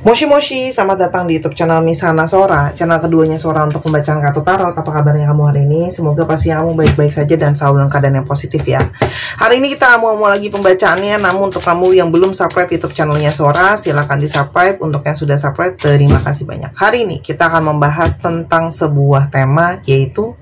Moshi Moshi, selamat datang di YouTube channel Miss Hana Sora, channel keduanya Sora untuk pembacaan kartu tarot. Apa kabarnya kamu hari ini? Semoga pasti kamu baik-baik saja dan selalu dalam keadaan yang positif ya. Hari ini kita mau lagi pembacaannya, namun untuk kamu yang belum subscribe YouTube channelnya Sora, silahkan di subscribe. Untuk yang sudah subscribe, terima kasih banyak. Hari ini kita akan membahas tentang sebuah tema, yaitu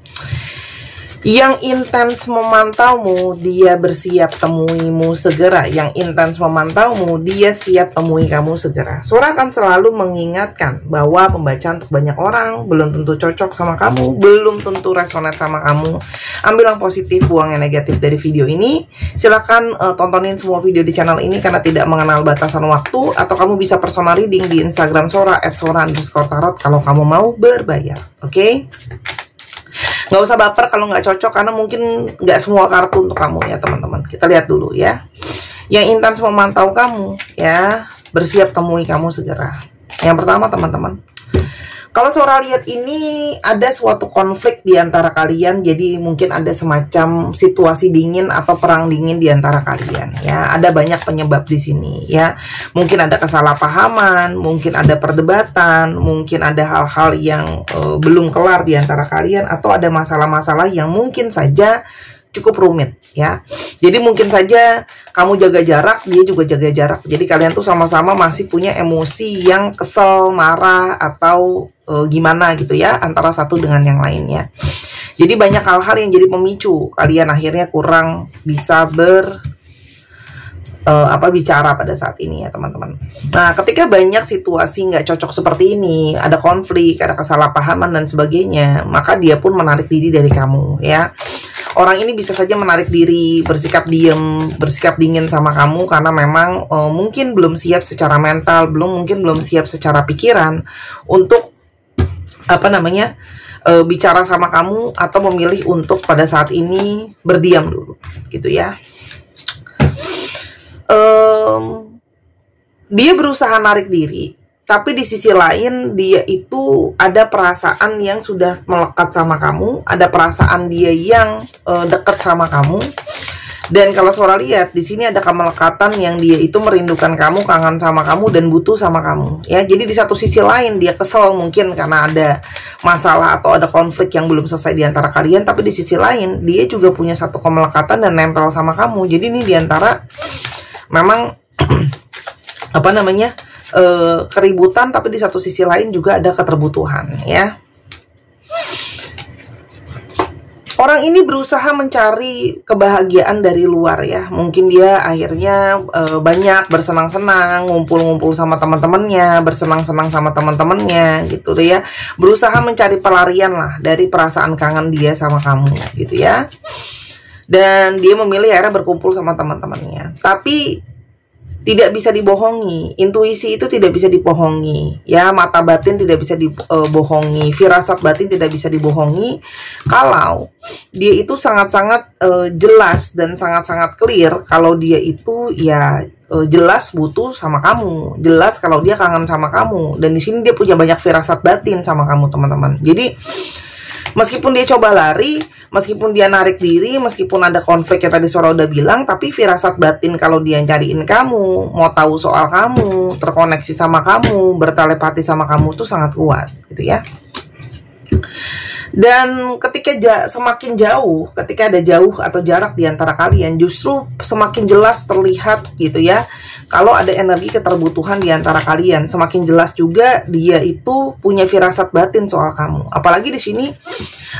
yang intens memantaumu, dia bersiap temuimu segera. Yang intens memantaumu, dia siap temui kamu segera. Sora akan selalu mengingatkan bahwa pembacaan untuk banyak orang belum tentu cocok sama kamu, belum tentu resonate sama kamu. Ambil yang positif, buang yang negatif dari video ini. Silahkan tontonin semua video di channel ini karena tidak mengenal batasan waktu. Atau kamu bisa personal reading di Instagram Sora @sora_tarot kalau kamu mau berbayar. Oke? Nggak usah baper kalau nggak cocok, karena mungkin nggak semua kartu untuk kamu ya teman-teman. Kita lihat dulu ya. Yang intens memantau kamu ya, bersiap temui kamu segera. Yang pertama teman-teman, kalau Sora lihat ini ada suatu konflik di antara kalian. Jadi mungkin ada semacam situasi dingin atau perang dingin di antara kalian ya. Ada banyak penyebab di sini ya. Mungkin ada kesalahpahaman, mungkin ada perdebatan, mungkin ada hal-hal yang belum kelar di antara kalian, atau ada masalah-masalah yang mungkin saja cukup rumit ya. Jadi mungkin saja kamu jaga jarak, dia juga jaga jarak. Jadi kalian tuh sama-sama masih punya emosi yang kesel, marah, atau gimana gitu ya, antara satu dengan yang lainnya. Jadi banyak hal-hal yang jadi pemicu kalian akhirnya kurang bisa bicara pada saat ini ya teman-teman. Nah, ketika banyak situasi nggak cocok seperti ini, ada konflik, ada kesalahpahaman dan sebagainya, maka dia pun menarik diri dari kamu ya. Orang ini bisa saja menarik diri, bersikap diam, bersikap dingin sama kamu karena memang mungkin belum siap secara mental, mungkin belum siap secara pikiran untuk bicara sama kamu, atau memilih untuk pada saat ini berdiam dulu gitu ya. Dia berusaha narik diri, tapi di sisi lain dia itu ada perasaan yang sudah melekat sama kamu, ada perasaan dia yang dekat sama kamu. Dan kalau Sora lihat di sini ada kemelekatan yang dia itu merindukan kamu, kangen sama kamu, dan butuh sama kamu ya. Jadi di satu sisi lain dia kesel mungkin karena ada masalah atau ada konflik yang belum selesai di antara kalian, tapi di sisi lain dia juga punya satu kemelekatan dan nempel sama kamu. Jadi ini di antara memang keributan, tapi di satu sisi lain juga ada keterbutuhan ya. Orang ini berusaha mencari kebahagiaan dari luar ya. Mungkin dia akhirnya banyak bersenang-senang, ngumpul-ngumpul sama teman-temannya, bersenang-senang sama teman-temannya gitu ya. Berusaha mencari pelarian lah dari perasaan kangen dia sama kamu gitu ya. Dan dia memilih akhirnya berkumpul sama teman-temannya. Tapi tidak bisa dibohongi, intuisi itu tidak bisa dibohongi ya, mata batin tidak bisa dibohongi, firasat batin tidak bisa dibohongi. Kalau dia itu sangat-sangat jelas dan sangat-sangat clear kalau dia itu ya jelas butuh sama kamu, jelas kalau dia kangen sama kamu, dan di sini dia punya banyak firasat batin sama kamu teman-teman. Jadi meskipun dia coba lari, meskipun dia narik diri, meskipun ada konflik yang tadi Sora udah bilang, tapi firasat batin kalau dia nyariin kamu, mau tahu soal kamu, terkoneksi sama kamu, bertelepati sama kamu tuh sangat kuat gitu ya. Dan ketika semakin jauh, ketika ada jauh atau jarak di antara kalian, justru semakin jelas terlihat gitu ya, kalau ada energi keterbutuhan di antara kalian. Semakin jelas juga dia itu punya firasat batin soal kamu. Apalagi di sini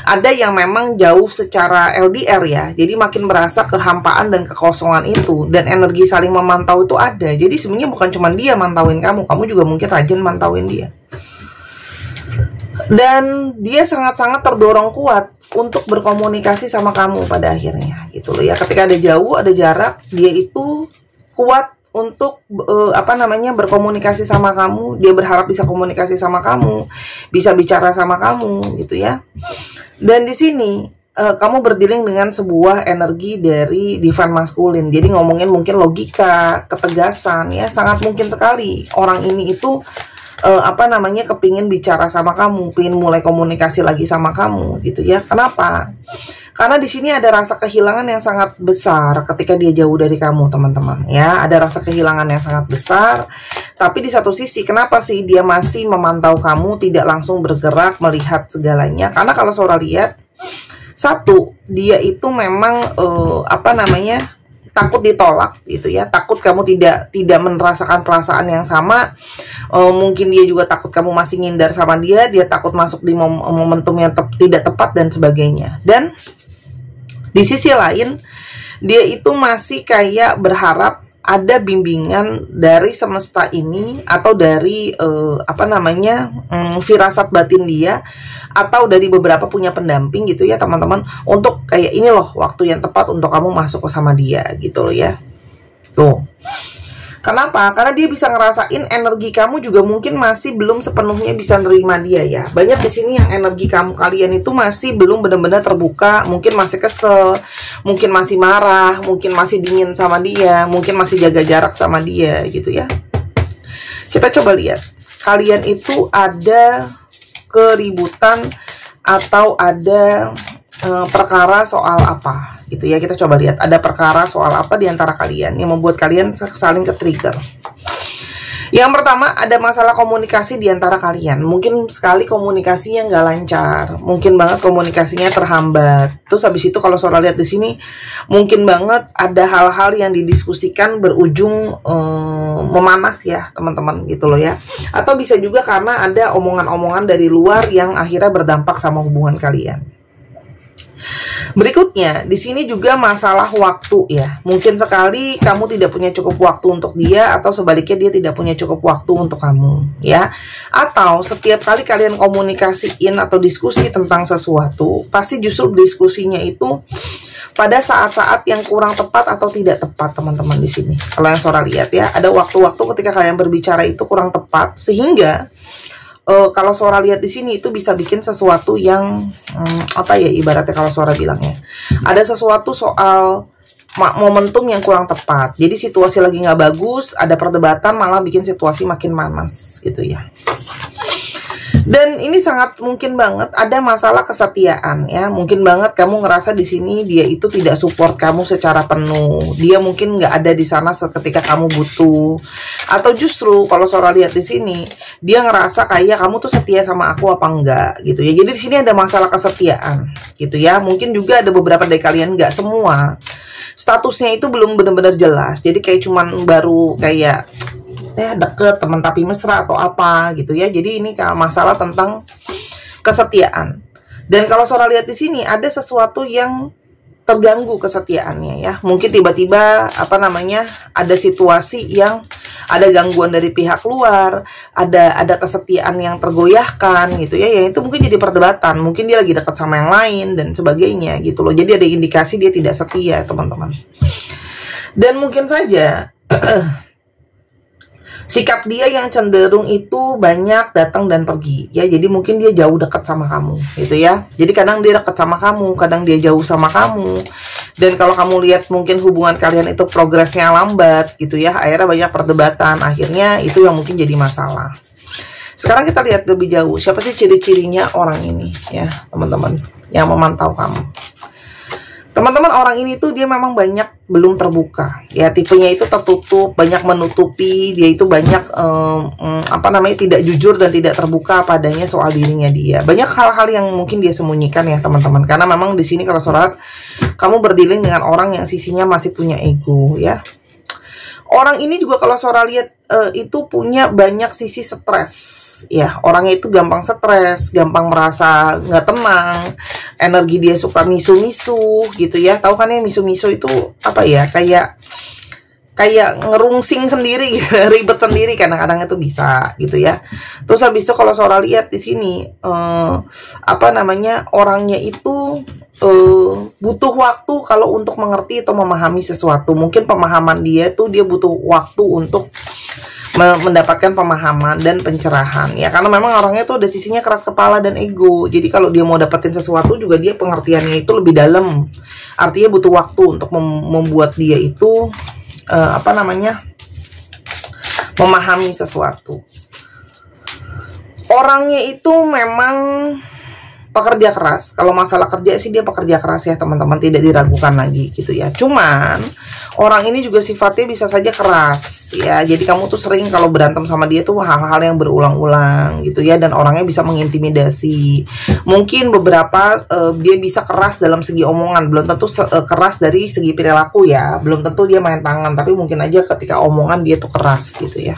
ada yang memang jauh secara LDR ya, jadi makin berasa kehampaan dan kekosongan itu, dan energi saling memantau itu ada. Jadi sebenarnya bukan cuma dia mantauin kamu, kamu juga mungkin rajin mantauin dia. Dan dia sangat-sangat terdorong kuat untuk berkomunikasi sama kamu pada akhirnya gitu loh ya. Ketika ada jauh, ada jarak, dia itu kuat untuk berkomunikasi sama kamu. Dia berharap bisa komunikasi sama kamu, bisa bicara sama kamu gitu ya. Dan di sini kamu berdealing dengan sebuah energi dari divine masculine. Jadi ngomongin mungkin logika, ketegasan ya, sangat mungkin sekali orang ini itu kepingin bicara sama kamu, pengen mulai komunikasi lagi sama kamu gitu ya. Kenapa? Karena di sini ada rasa kehilangan yang sangat besar ketika dia jauh dari kamu, teman-teman. Ya, ada rasa kehilangan yang sangat besar. Tapi di satu sisi, kenapa sih dia masih memantau kamu, tidak langsung bergerak melihat segalanya? Karena kalau Sora lihat, satu, dia itu memang takut ditolak gitu ya, takut kamu tidak merasakan perasaan yang sama. Mungkin dia juga takut kamu masih ngindar sama dia takut masuk di momentum yang tidak tepat dan sebagainya. Dan di sisi lain, dia itu masih kayak berharap ada bimbingan dari semesta ini, atau dari firasat batin dia, atau dari beberapa punya pendamping gitu ya teman-teman, untuk kayak ini loh waktu yang tepat untuk kamu masuk ke sama dia gitu loh ya. Tuh. Kenapa? Karena dia bisa ngerasain energi kamu juga mungkin masih belum sepenuhnya bisa nerima dia ya. Banyak di sini yang energi kalian itu masih belum benar-benar terbuka, mungkin masih kesel, mungkin masih marah, mungkin masih dingin sama dia, mungkin masih jaga jarak sama dia gitu ya. Kita coba lihat, kalian itu ada keributan atau ada perkara soal apa gitu ya. Kita coba lihat ada perkara soal apa di antara kalian yang membuat kalian saling ke-trigger. Yang pertama, ada masalah komunikasi di antara kalian. Mungkin sekali komunikasinya nggak lancar, mungkin banget komunikasinya terhambat. Terus habis itu kalau Sora lihat di sini, mungkin banget ada hal-hal yang didiskusikan berujung memanas ya teman-teman gitu loh ya. Atau bisa juga karena ada omongan-omongan dari luar yang akhirnya berdampak sama hubungan kalian. Berikutnya, di sini juga masalah waktu ya. Mungkin sekali kamu tidak punya cukup waktu untuk dia, atau sebaliknya dia tidak punya cukup waktu untuk kamu ya. Atau setiap kali kalian komunikasiin atau diskusi tentang sesuatu, pasti justru diskusinya itu pada saat-saat yang kurang tepat atau tidak tepat, teman-teman di sini. Kalau yang Sora lihat ya, ada waktu-waktu ketika kalian berbicara itu kurang tepat, sehingga kalau Sora lihat di sini itu bisa bikin sesuatu yang ibaratnya kalau Sora bilangnya ada sesuatu soal momentum yang kurang tepat. Jadi situasi lagi nggak bagus, ada perdebatan malah bikin situasi makin panas gitu ya. Dan ini sangat mungkin banget ada masalah kesetiaan ya. Mungkin banget kamu ngerasa di sini dia itu tidak support kamu secara penuh. Dia mungkin nggak ada di sana ketika kamu butuh. Atau justru kalau Sora lihat di sini, dia ngerasa kayak kamu tuh setia sama aku apa enggak gitu ya. Jadi di sini ada masalah kesetiaan gitu ya. Mungkin juga ada beberapa dari kalian, nggak semua, statusnya itu belum benar-benar jelas. Jadi kayak cuman baru kayak deket, teman tapi mesra atau apa gitu ya. Jadi ini masalah tentang kesetiaan. Dan kalau Sora lihat di sini ada sesuatu yang terganggu kesetiaannya ya. Mungkin tiba-tiba ada situasi yang ada gangguan dari pihak luar, ada kesetiaan yang tergoyahkan gitu ya. Yang itu mungkin jadi perdebatan. Mungkin dia lagi dekat sama yang lain dan sebagainya gitu loh. Jadi ada indikasi dia tidak setia, teman-teman. Dan mungkin saja sikap dia yang cenderung itu banyak datang dan pergi ya. Jadi mungkin dia jauh dekat sama kamu gitu ya. Jadi kadang dia dekat sama kamu, kadang dia jauh sama kamu. Dan kalau kamu lihat mungkin hubungan kalian itu progresnya lambat gitu ya. Akhirnya banyak perdebatan, akhirnya itu yang mungkin jadi masalah. Sekarang kita lihat lebih jauh, siapa sih ciri-cirinya orang ini ya teman-teman yang memantau kamu. Teman-teman, orang ini tuh dia memang banyak belum terbuka ya, tipenya itu tertutup, banyak menutupi, dia itu banyak tidak jujur dan tidak terbuka padanya soal dirinya dia. Banyak hal-hal yang mungkin dia sembunyikan ya teman-teman, karena memang di sini kalau Sora, kamu berdealing dengan orang yang sisinya masih punya ego ya. Orang ini juga kalau Sora lihat itu punya banyak sisi stres ya. Orangnya itu gampang stres, gampang merasa nggak tenang, energi dia suka misu-misu gitu ya. Tahu kan ya misu-misu itu apa ya, kayak ngerungsing sendiri gitu, ribet sendiri kadang-kadang itu bisa gitu ya. Terus habis itu kalau Sora lihat di sini orangnya itu butuh waktu kalau untuk mengerti atau memahami sesuatu. Mungkin pemahaman dia tuh dia butuh waktu untuk mendapatkan pemahaman dan pencerahan ya, karena memang orangnya tuh ada sisinya keras kepala dan ego. Jadi kalau dia mau dapetin sesuatu juga dia pengertiannya itu lebih dalam, artinya butuh waktu untuk membuat dia itu memahami sesuatu. Orangnya itu memang pekerja keras. Kalau masalah kerja sih dia pekerja keras ya teman-teman, tidak diragukan lagi gitu ya. Cuman orang ini juga sifatnya bisa saja keras ya. Jadi kamu tuh sering kalau berantem sama dia tuh hal-hal yang berulang-ulang gitu ya, dan orangnya bisa mengintimidasi. Mungkin beberapa dia bisa keras dalam segi omongan, belum tentu keras dari segi perilaku ya. Belum tentu dia main tangan, tapi mungkin aja ketika omongan dia tuh keras gitu ya.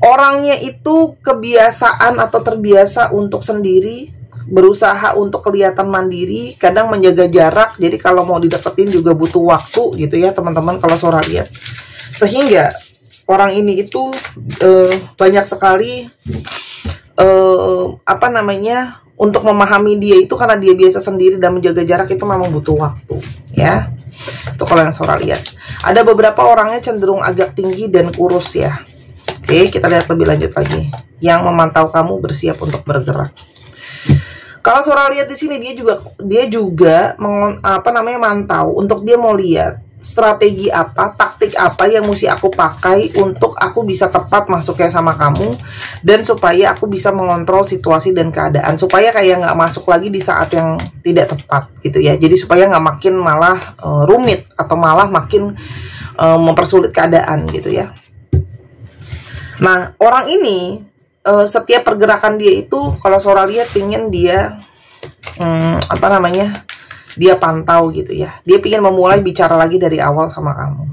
Orangnya itu kebiasaan atau terbiasa untuk sendiri, berusaha untuk kelihatan mandiri, kadang menjaga jarak. Jadi kalau mau dideketin juga butuh waktu gitu ya teman-teman kalau Sora lihat. Sehingga orang ini itu banyak sekali apa namanya, untuk memahami dia itu karena dia biasa sendiri dan menjaga jarak itu memang butuh waktu ya. Itu kalau yang Sora lihat. Ada beberapa orangnya cenderung agak tinggi dan kurus ya. Oke, kita lihat lebih lanjut lagi. Yang memantau kamu bersiap untuk bergerak. Kalau Sora lihat di sini dia juga mantau untuk dia mau lihat strategi apa, taktik apa yang mesti aku pakai untuk aku bisa tepat masuknya sama kamu, dan supaya aku bisa mengontrol situasi dan keadaan, supaya kayak nggak masuk lagi di saat yang tidak tepat gitu ya. Jadi supaya nggak makin malah rumit atau malah makin mempersulit keadaan gitu ya. Nah, orang ini setiap pergerakan dia itu kalau Sora lihat pingin dia dia pantau gitu ya. Dia pingin memulai bicara lagi dari awal sama kamu.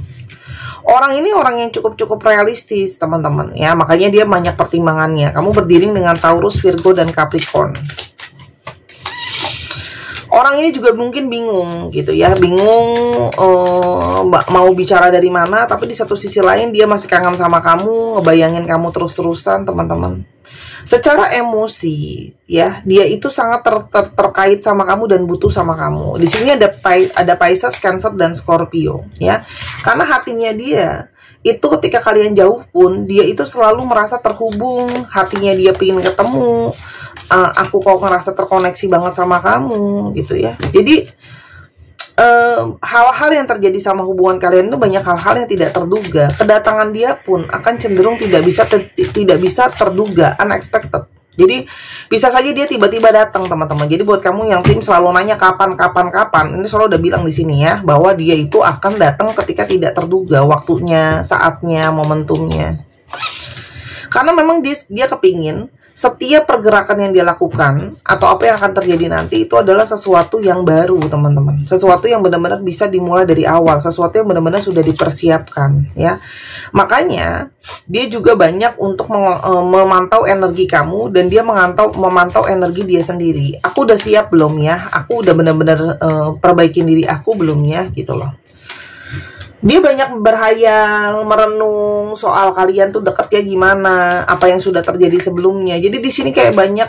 Orang ini orang yang cukup realistis teman-teman ya, makanya dia banyak pertimbangannya. Kamu berdiri dengan Taurus, Virgo, dan Capricorn. Orang ini juga mungkin bingung gitu ya, bingung mau bicara dari mana, tapi di satu sisi lain dia masih kangen sama kamu, ngebayangin kamu terus-terusan teman-teman. Secara emosi ya, dia itu sangat terkait sama kamu dan butuh sama kamu. Di sini ada Pisces, Cancer, dan Scorpio ya. Karena hatinya dia itu ketika kalian jauh pun dia itu selalu merasa terhubung, hatinya dia pengen ketemu. Aku kok ngerasa terkoneksi banget sama kamu gitu ya. Jadi hal-hal yang terjadi sama hubungan kalian itu banyak hal-hal yang tidak terduga. Kedatangan dia pun akan cenderung tidak bisa terduga, unexpected. Jadi bisa saja dia tiba-tiba datang teman-teman. Jadi buat kamu yang tim selalu nanya kapan, ini selalu udah bilang di sini ya, bahwa dia itu akan datang ketika tidak terduga waktunya, saatnya, momentumnya. Karena memang dia kepingin setiap pergerakan yang dia lakukan atau apa yang akan terjadi nanti itu adalah sesuatu yang baru teman-teman. Sesuatu yang benar-benar bisa dimulai dari awal, sesuatu yang benar-benar sudah dipersiapkan ya. Makanya dia juga banyak untuk memantau energi kamu, dan dia memantau energi dia sendiri. Aku udah siap belum ya? Aku udah benar-benar perbaikin diri aku belum ya gitu loh. Dia banyak berhayal, merenung soal kalian tuh deketnya gimana, apa yang sudah terjadi sebelumnya. Jadi di sini kayak banyak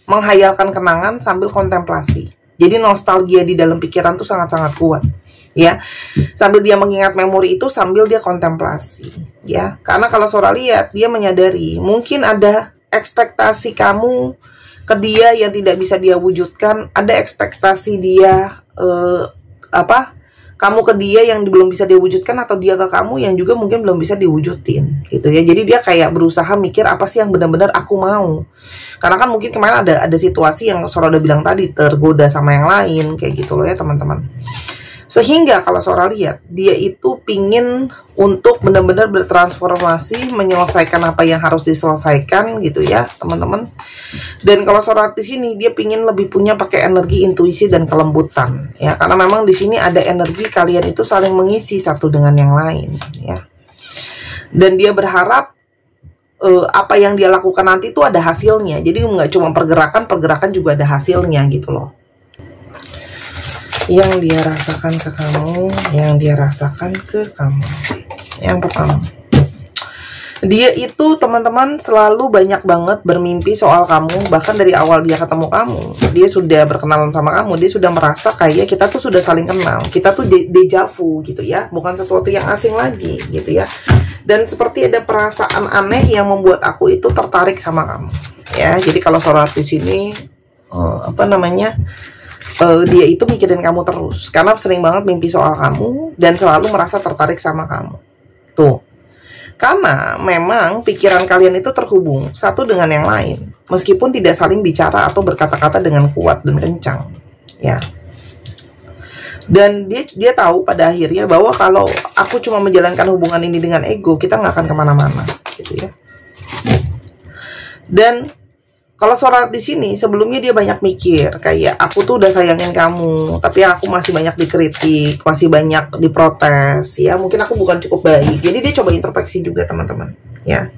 menghayalkan kenangan sambil kontemplasi. Jadi nostalgia di dalam pikiran tuh sangat-sangat kuat, ya. Sambil dia mengingat memori itu sambil dia kontemplasi, ya. Karena kalau Sora lihat, dia menyadari mungkin ada ekspektasi kamu ke dia yang tidak bisa dia wujudkan, ada ekspektasi dia kamu ke dia yang belum bisa diwujudkan, atau dia ke kamu yang juga mungkin belum bisa diwujudin gitu ya. Jadi dia kayak berusaha mikir apa sih yang benar-benar aku mau. Karena kan mungkin kemarin ada situasi yang Sora udah bilang tadi, tergoda sama yang lain kayak gitu loh ya teman-teman. Sehingga kalau Sora lihat, dia itu pingin untuk benar-benar bertransformasi, menyelesaikan apa yang harus diselesaikan gitu ya teman-teman. Dan kalau Sora di sini dia pingin lebih punya pakai energi intuisi dan kelembutan ya, karena memang di sini ada energi kalian itu saling mengisi satu dengan yang lain ya. Dan dia berharap apa yang dia lakukan nanti itu ada hasilnya. Jadi nggak cuma pergerakan juga ada hasilnya gitu loh. Yang dia rasakan ke kamu, yang pertama, dia itu teman-teman selalu banyak banget bermimpi soal kamu. Bahkan dari awal dia ketemu kamu, dia sudah berkenalan sama kamu, dia sudah merasa kayak kita tuh sudah saling kenal, kita tuh deja vu gitu ya, bukan sesuatu yang asing lagi gitu ya. Dan seperti ada perasaan aneh yang membuat aku itu tertarik sama kamu ya. Jadi kalau Sora di sini dia itu mikirin kamu terus karena sering banget mimpi soal kamu dan selalu merasa tertarik sama kamu. Tuh. Karena memang pikiran kalian itu terhubung satu dengan yang lain, meskipun tidak saling bicara atau berkata-kata dengan kuat dan kencang, ya. Dan dia tahu pada akhirnya bahwa kalau aku cuma menjalankan hubungan ini dengan ego, kita nggak akan kemana-mana, gitu ya. Dan kalau Sora di sini sebelumnya dia banyak mikir kayak aku tuh udah sayangin kamu, tapi aku masih banyak dikritik, masih banyak diprotes, ya mungkin aku bukan cukup baik. Jadi dia coba introspeksi juga teman-teman, ya.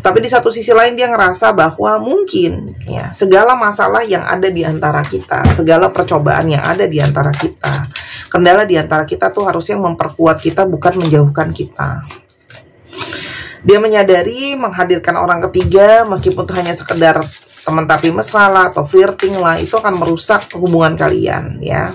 Tapi di satu sisi lain dia ngerasa bahwa mungkin ya segala masalah yang ada di antara kita, segala percobaan yang ada di antara kita, kendala di antara kita tuh harusnya memperkuat kita, bukan menjauhkan kita. Dia menyadari menghadirkan orang ketiga, meskipun itu hanya sekedar teman tapi mesra lah atau flirting lah, itu akan merusak hubungan kalian, ya.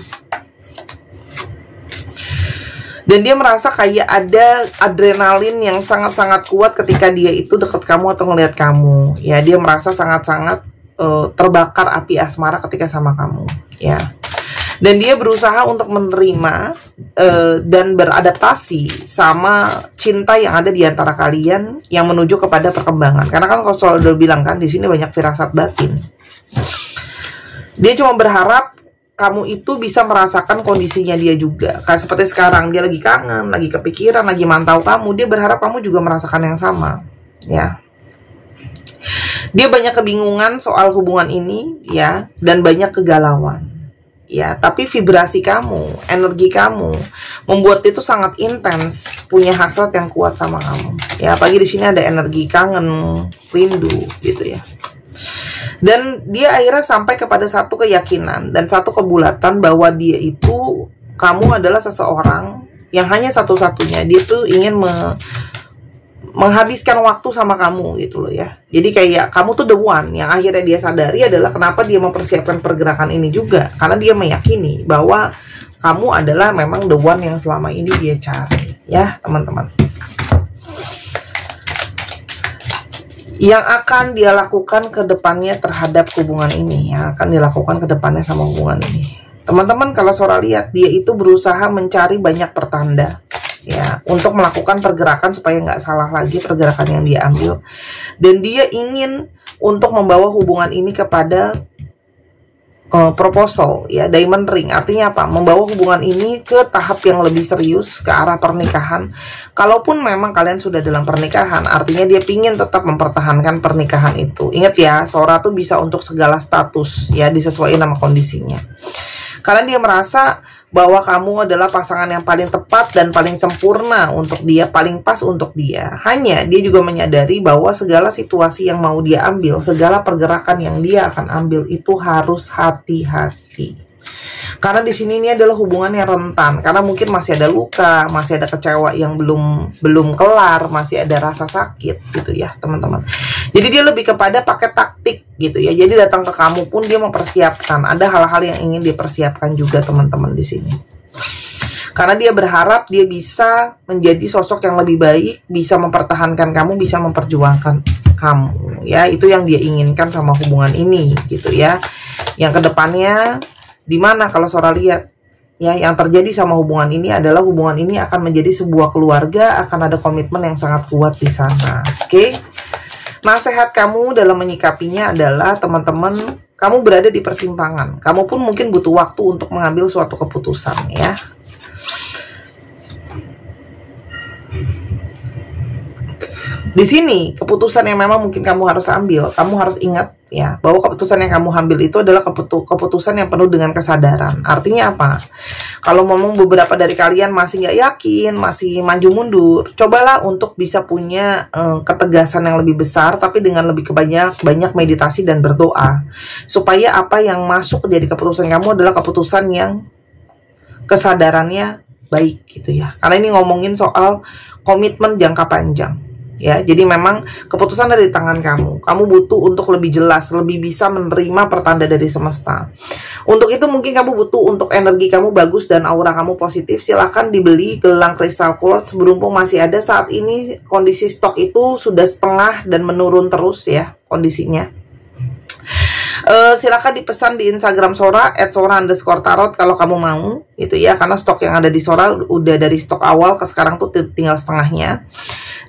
Dan dia merasa kayak ada adrenalin yang sangat-sangat kuat ketika dia itu dekat kamu atau ngelihat kamu, ya. Dia merasa sangat-sangat terbakar api asmara ketika sama kamu, ya. Dan dia berusaha untuk menerima dan beradaptasi sama cinta yang ada di antara kalian yang menuju kepada perkembangan. Karena kan kalau selalu udah bilang kan di sini banyak firasat batin. Dia cuma berharap kamu itu bisa merasakan kondisinya dia juga. Kayak seperti sekarang dia lagi kangen, lagi kepikiran, lagi mantau kamu. Dia berharap kamu juga merasakan yang sama, ya. Dia banyak kebingungan soal hubungan ini, ya, dan banyak kegalauan. Ya, tapi vibrasi kamu, energi kamu membuat itu sangat intens, punya hasrat yang kuat sama kamu. Ya, apalagi di sini ada energi kangen, rindu, gitu ya. Dan dia akhirnya sampai kepada satu keyakinan dan satu kebulatan bahwa dia itu, kamu adalah seseorang yang hanya satu-satunya. Dia tuh ingin menghabiskan waktu sama kamu gitu loh ya. Jadi kayak kamu tuh the one. Yang akhirnya dia sadari adalah kenapa dia mempersiapkan pergerakan ini juga, karena dia meyakini bahwa kamu adalah memang the one yang selama ini dia cari, ya teman-teman. Yang akan dia lakukan ke depannya terhadap hubungan ini, yang akan dilakukan ke depannya sama hubungan ini, teman-teman, kalau Sora lihat dia itu berusaha mencari banyak pertanda, ya, untuk melakukan pergerakan supaya nggak salah lagi pergerakan yang dia ambil. Dan dia ingin untuk membawa hubungan ini kepada proposal, ya, diamond ring. Artinya apa? Membawa hubungan ini ke tahap yang lebih serius, ke arah pernikahan. Kalaupun memang kalian sudah dalam pernikahan, artinya dia ingin tetap mempertahankan pernikahan itu. Ingat ya, Sora tuh bisa untuk segala status, ya, disesuaikan sama kondisinya. Karena dia merasa bahwa kamu adalah pasangan yang paling tepat dan paling sempurna untuk dia, paling pas untuk dia. Hanya dia juga menyadari bahwa segala situasi yang mau dia ambil, segala pergerakan yang dia akan ambil itu harus hati-hati. Karena di sini ini adalah hubungan yang rentan, karena mungkin masih ada luka, masih ada kecewa yang belum kelar, masih ada rasa sakit gitu ya teman-teman. Jadi dia lebih kepada pakai taktik gitu ya. Jadi datang ke kamu pun dia mempersiapkan, ada hal-hal yang ingin dipersiapkan juga teman-teman di sini. Karena dia berharap dia bisa menjadi sosok yang lebih baik, bisa mempertahankan kamu, bisa memperjuangkan kamu, ya. Itu yang dia inginkan sama hubungan ini gitu ya. Yang kedepannya dimana kalau Sora lihat ya, yang terjadi sama hubungan ini adalah hubungan ini akan menjadi sebuah keluarga, akan ada komitmen yang sangat kuat di sana. Oke. Nasihat kamu dalam menyikapinya adalah teman-teman, kamu berada di persimpangan. Kamu pun mungkin butuh waktu untuk mengambil suatu keputusan, ya. Di sini keputusan yang memang mungkin kamu harus ambil, kamu harus ingat ya bahwa keputusan yang kamu ambil itu adalah keputusan yang penuh dengan kesadaran. Artinya apa? Kalau ngomong beberapa dari kalian masih nggak yakin, masih maju mundur, cobalah untuk bisa punya ketegasan yang lebih besar, tapi dengan lebih banyak meditasi dan berdoa, supaya apa yang masuk jadi keputusan kamu adalah keputusan yang kesadarannya baik gitu ya. Karena ini ngomongin soal komitmen jangka panjang. Ya, jadi memang keputusan ada di tangan kamu. Kamu butuh untuk lebih jelas, lebih bisa menerima pertanda dari semesta. Untuk itu mungkin kamu butuh untuk energi kamu bagus dan aura kamu positif. Silahkan dibeli gelang kristal quartz berhubung masih ada. Saat ini kondisi stok itu sudah setengah dan menurun terus ya kondisinya. Silahkan dipesan di Instagram Sora @sora_tarot kalau kamu mau gitu ya, karena stok yang ada di Sora udah dari stok awal ke sekarang tuh tinggal setengahnya.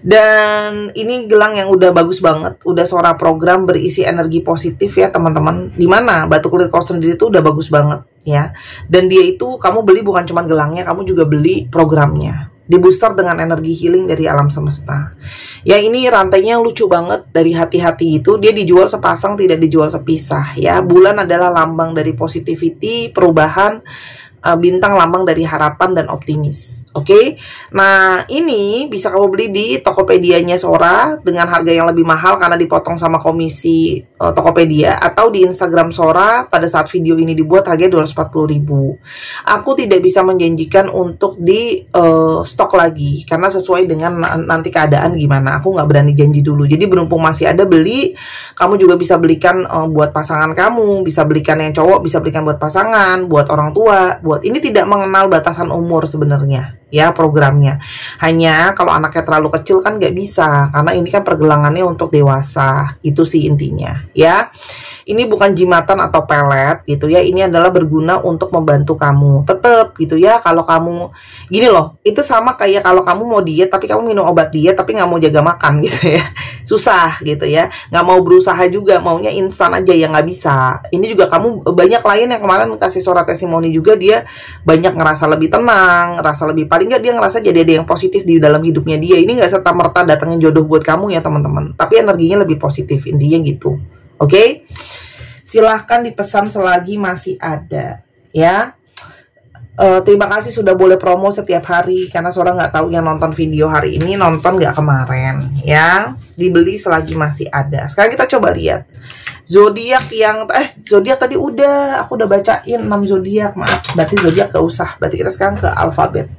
Dan ini gelang yang udah bagus banget, udah Sora program berisi energi positif ya teman-teman. Dimana batu clear quartz sendiri itu udah bagus banget ya. Dan dia itu kamu beli bukan cuma gelangnya, kamu juga beli programnya. Di booster dengan energi healing dari alam semesta. Ya ini rantainya lucu banget dari hati-hati itu. Dia dijual sepasang, tidak dijual sepisah ya. Bulan adalah lambang dari positivity, perubahan. Bintang lambang dari harapan dan optimis. Oke, nah ini bisa kamu beli di Tokopedia-nya Sora dengan harga yang lebih mahal karena dipotong sama komisi Tokopedia, atau di Instagram Sora pada saat video ini dibuat harganya 240.000. Aku tidak bisa menjanjikan untuk di stok lagi karena sesuai dengan nanti keadaan gimana. Aku nggak berani janji dulu. Jadi berhubung masih ada beli, kamu juga bisa belikan buat pasangan kamu, bisa belikan yang cowok, bisa belikan buat pasangan, buat orang tua, buat ini tidak mengenal batasan umur sebenarnya. Ya programnya, hanya kalau anaknya terlalu kecil kan nggak bisa, karena ini kan pergelangannya untuk dewasa, itu sih intinya ya. Ini bukan jimatan atau pelet gitu ya, ini adalah berguna untuk membantu kamu tetap gitu ya. Kalau kamu gini loh, itu sama kayak kalau kamu mau diet tapi kamu minum obat diet tapi nggak mau jaga makan gitu ya, susah gitu ya, nggak mau berusaha juga, maunya instan aja ya nggak bisa. Ini juga kamu banyak klien yang kemarin kasih Sora testimoni juga, dia banyak ngerasa lebih tenang, ngerasa lebih, paling nggak dia ngerasa jadi ada yang positif di dalam hidupnya dia. Ini nggak serta-merta datengin jodoh buat kamu ya teman-teman, tapi energinya lebih positif, intinya gitu. Oke, silahkan dipesan selagi masih ada ya. Terima kasih sudah boleh promo setiap hari, karena Sora nggak tahu yang nonton video hari ini nonton nggak kemarin ya. Dibeli selagi masih ada. Sekarang kita coba lihat zodiak yang zodiak tadi udah aku udah bacain 6 zodiak, maaf, berarti zodiak gak usah. Berarti kita sekarang ke alfabet.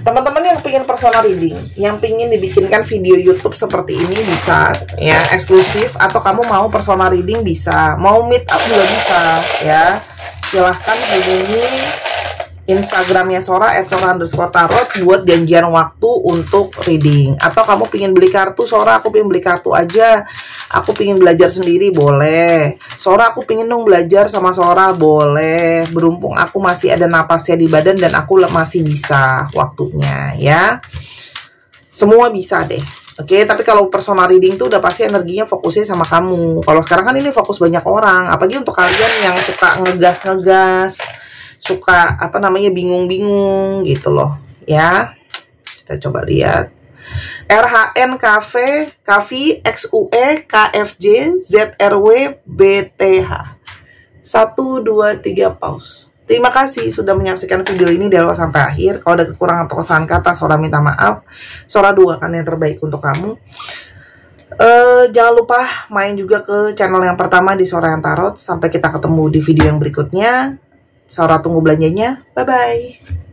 Teman-teman yang pengen personal reading, yang pengen dibikinkan video YouTube seperti ini bisa ya, eksklusif, atau kamu mau personal reading bisa, mau meet up juga bisa ya. Silahkan hubungi Instagramnya Sora @sora_tarot buat janjian waktu untuk reading. Atau kamu pengen beli kartu, Sora aku pengen beli kartu aja, aku pengen belajar sendiri, boleh. Sora aku pengen dong belajar sama Sora, boleh. Berhubung aku masih ada napasnya di badan dan aku masih bisa waktunya ya. Semua bisa deh. Oke, tapi kalau personal reading tuh udah pasti energinya fokusnya sama kamu. Kalau sekarang kan ini fokus banyak orang, apalagi untuk kalian yang suka ngegas-ngegas, suka apa namanya bingung-bingung gitu loh ya. Kita coba lihat RHN Cafe Kavi XUE KFJ ZRW BTH 1 2 3 pause. Terima kasih sudah menyaksikan video ini dari awal sampai akhir. Kalau ada kekurangan atau kesalahan kata, Sora minta maaf. Sora doakan yang terbaik untuk kamu. Jangan lupa main juga ke channel yang pertama di Sora yang Tarot. Sampai kita ketemu di video yang berikutnya. Sora tunggu belanjanya. Bye-bye.